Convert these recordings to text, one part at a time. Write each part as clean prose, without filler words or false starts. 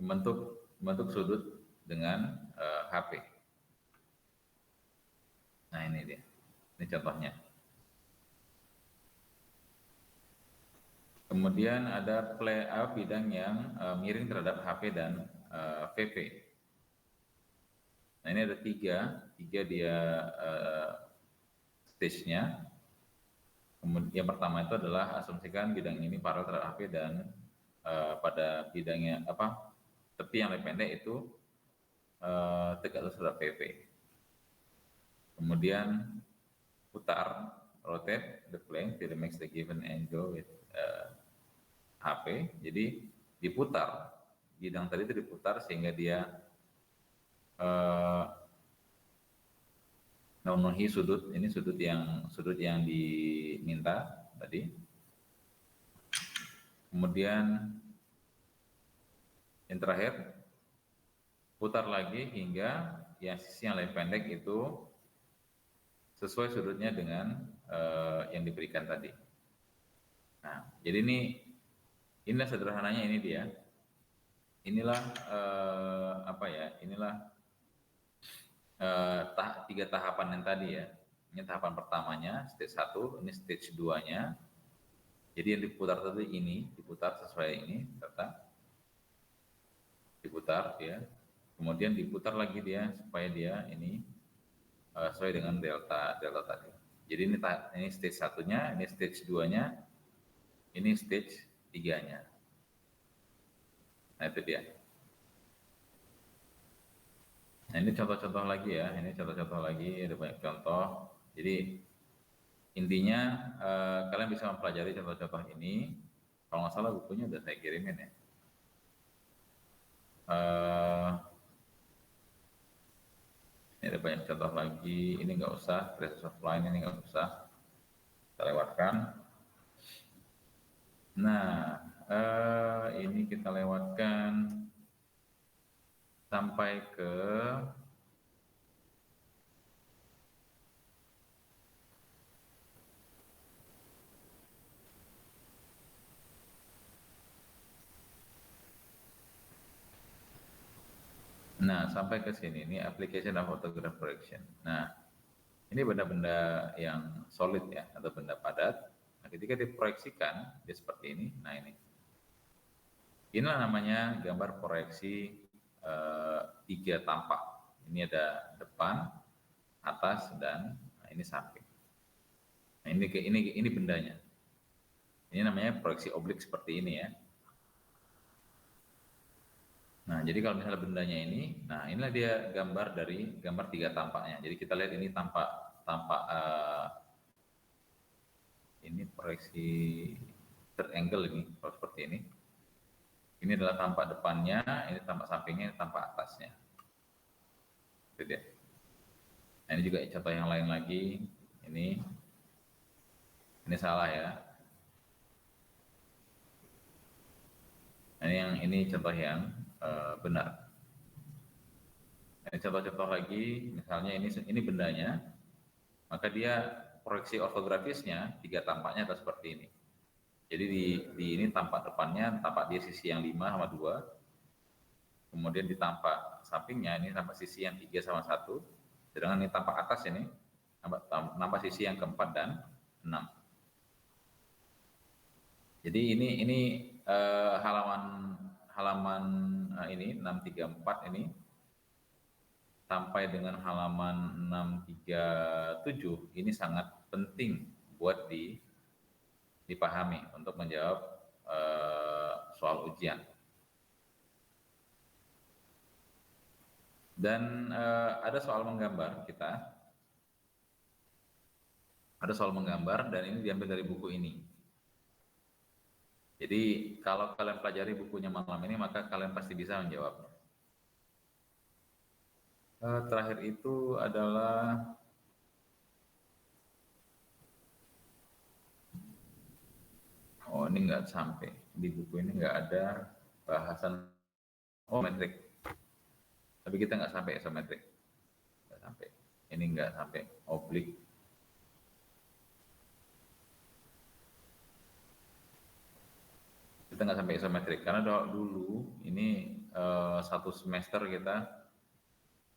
membentuk sudut dengan HP. Nah ini dia, ini contohnya. Kemudian ada bidang yang miring terhadap HP dan VP. Nah ini ada tiga dia stage-nya. Kemudian yang pertama itu adalah asumsikan bidang ini paralel terhadap HP dan pada bidangnya tepi yang lebih pendek itu tegak lurus terhadap VP. Kemudian putar, rotate the plane till it makes the given angle with HP. Jadi diputar, bidang tadi itu diputar sehingga dia memenuhi sudut yang diminta tadi. Kemudian yang terakhir putar lagi hingga yang sisi yang lebih pendek itu sesuai sudutnya dengan yang diberikan tadi. Nah, jadi inilah sederhananya, ini dia. Inilah tiga tahapan yang tadi ya. Ini tahapan pertamanya, stage 1, ini stage 2-nya. Jadi yang diputar tadi diputar sesuai ini, diputar ya. Kemudian diputar lagi dia supaya dia ini sesuai dengan delta tadi. Jadi ini stage 1-nya, ini stage 2-nya, ini stage 3-nya. Nah itu dia. Nah ini contoh-contoh lagi ya, ada banyak contoh. Jadi intinya kalian bisa mempelajari contoh-contoh ini. Kalau nggak salah bukunya udah saya kirimin ya. Ini ada banyak contoh lagi. Ini nggak usah, traces of line ini nggak usah, kita lewatkan. Nah ini kita lewatkan sampai ke sini, ini application of photograph correction. Nah, ini benda-benda yang solid ya, atau benda padat. Nah, ketika diproyeksikan, dia seperti ini. Nah, inilah namanya gambar proyeksi tiga tampak. Ini ada depan, atas, dan ini samping. Nah, ini bendanya. Ini namanya proyeksi oblik seperti ini ya. Nah, jadi kalau misalnya bendanya ini, nah inilah dia gambar tiga tampaknya. Jadi kita lihat ini tampak ini proyeksi third angle ini, kalau seperti ini. Ini adalah tampak depannya, ini tampak sampingnya, ini tampak atasnya. Itu dia. Nah, ini juga contoh yang lain lagi. Ini salah ya. Nah, ini contoh yang benar. Ini contoh-contoh lagi, misalnya ini bendanya, maka dia proyeksi ortografisnya tiga tampaknya adalah seperti ini. Jadi di ini tampak depannya, tampak dia sisi yang 5 sama 2, kemudian di tampak sampingnya ini tampak sisi yang 3 sama 1, sedangkan ini tampak atas ini nampak sisi yang keempat dan 6. Jadi ini halaman ini 634 ini sampai dengan halaman 637 ini sangat penting buat dipahami untuk menjawab soal ujian. Dan ada soal menggambar dan ini diambil dari buku ini. Jadi kalau kalian pelajari bukunya malam ini, maka kalian pasti bisa menjawabnya. Terakhir itu adalah ini nggak sampai di buku ini, nggak ada bahasan metrik. Tapi kita nggak sampai isometrik, nggak sampai. Ini nggak sampai oblik. Kita nggak sampai isometrik karena dulu ini satu semester kita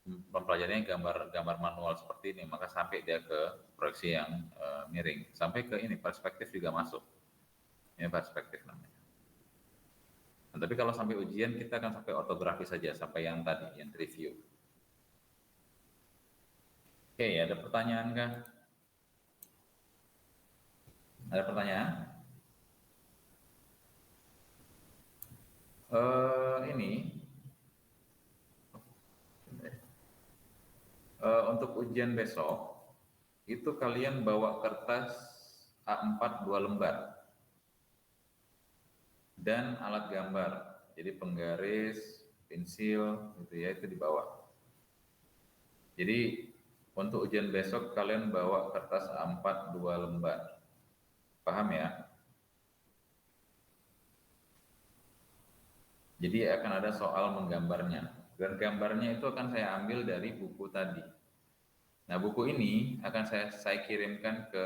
mempelajarinya gambar manual seperti ini, maka sampai dia ke proyeksi yang miring, sampai ke ini perspektif juga masuk. Ini perspektif namanya. Nah, tapi kalau sampai ujian kita akan sampai ortografi saja, sampai yang tadi, yang review. Oke, ada pertanyaan kah? Ada pertanyaan? Ini untuk ujian besok itu kalian bawa kertas A4 2 lembar dan alat gambar, jadi penggaris, pensil, gitu ya, itu dibawa. Jadi untuk ujian besok kalian bawa kertas A4 2 lembar, paham ya? Jadi akan ada soal menggambarnya, dan gambarnya itu akan saya ambil dari buku tadi. Nah, buku ini akan saya kirimkan ke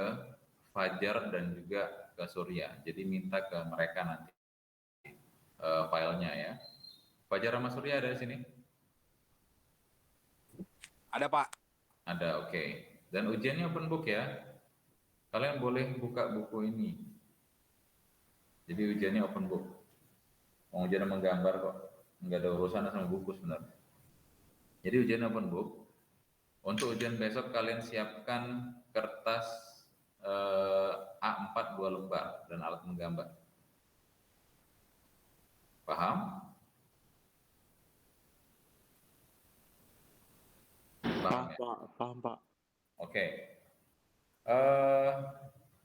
Fajar dan juga ke Surya. Jadi minta ke mereka nanti filenya ya. Fajar sama Surya ada di sini? Ada, Pak. Ada, oke. Dan ujiannya open book ya. Kalian boleh buka buku ini. Jadi ujiannya open book. Mau ujian menggambar kok. Nggak ada urusan sama buku sebenarnya. Jadi ujian open book. Untuk ujian besok kalian siapkan kertas A4 2 lembar dan alat menggambar. Paham? Paham ya? Paham, Pak. Oke.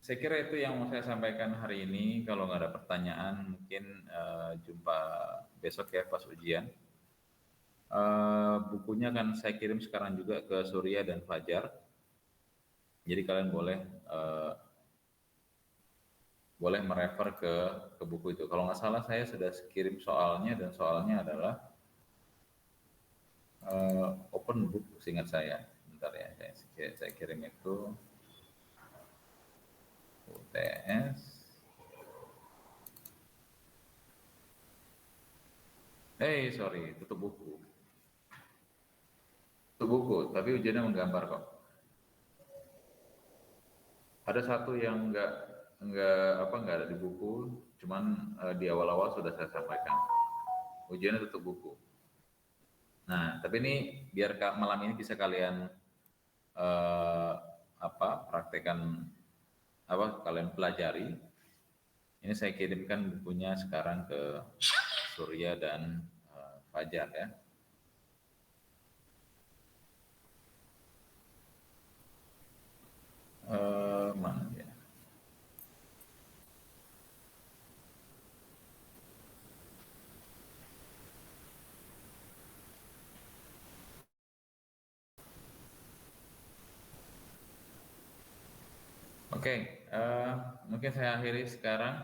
Saya kira itu yang mau saya sampaikan hari ini. Kalau nggak ada pertanyaan, mungkin jumpa besok ya pas ujian. Bukunya akan saya kirim sekarang juga ke Surya dan Fajar. Jadi kalian boleh merefer ke buku itu. Kalau nggak salah saya sudah kirim soalnya, dan soalnya adalah open book seingat saya. Bentar ya, saya kirim itu UTS. Sorry, tutup buku. Tutup buku, tapi ujiannya menggambar kok. Ada satu yang nggak ada di buku, cuman di awal-awal sudah saya sampaikan. Ujiannya tutup buku. Nah, tapi ini biar malam ini bisa kalian praktekkan, kalian pelajari. Ini saya kirimkan bukunya sekarang ke Surya dan Fajar ya. Mana ya? Oke, mungkin saya akhiri sekarang.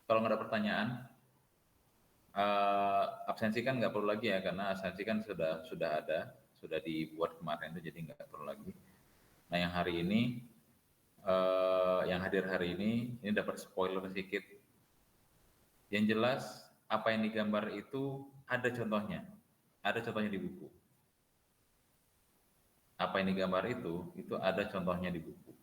Kalau nggak ada pertanyaan, absensi kan nggak perlu lagi ya, karena absensi kan sudah ada, sudah dibuat kemarin itu, jadi nggak perlu lagi. Nah, yang hari ini, yang hadir hari ini dapat spoiler sedikit. Yang jelas apa yang digambar itu ada contohnya di buku. Apa yang digambar itu ada contohnya di buku.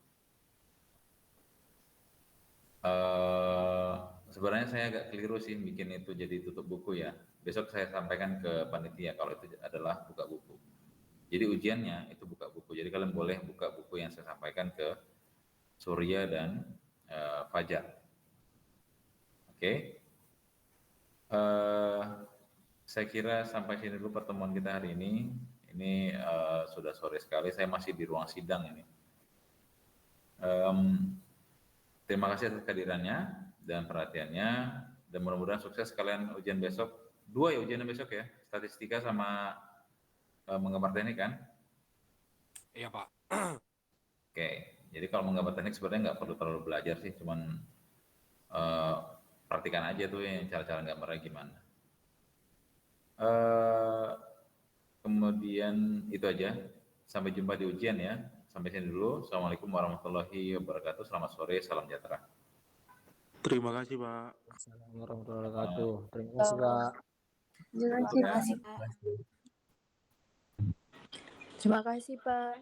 Sebenarnya saya agak keliru sih bikin itu jadi tutup buku ya. Besok saya sampaikan ke panitia kalau itu adalah buka buku. Jadi ujiannya itu buka buku. Jadi kalian boleh buka buku yang saya sampaikan ke Surya dan Fajar. Oke. Saya kira sampai sini dulu pertemuan kita hari ini. Ini sudah sore sekali. Saya masih di ruang sidang ini. Terima kasih atas kehadirannya dan perhatiannya, dan mudah-mudahan sukses kalian ujian besok. 2 ya ujiannya besok ya, statistika sama menggambar teknik kan? Iya, Pak. Oke, jadi kalau menggambar teknik sebenarnya nggak perlu terlalu belajar sih, cuman praktikan aja tuh yang cara-cara gambarnya gimana. Kemudian itu aja, sampai jumpa di ujian ya. Sampai sini dulu. Assalamualaikum warahmatullahi wabarakatuh. Selamat sore, salam sejahtera. Terima kasih, Pak. Assalamualaikum warahmatullahi wabarakatuh. Terima kasih, Pak. Terima kasih, Pak. Terima kasih, Pak.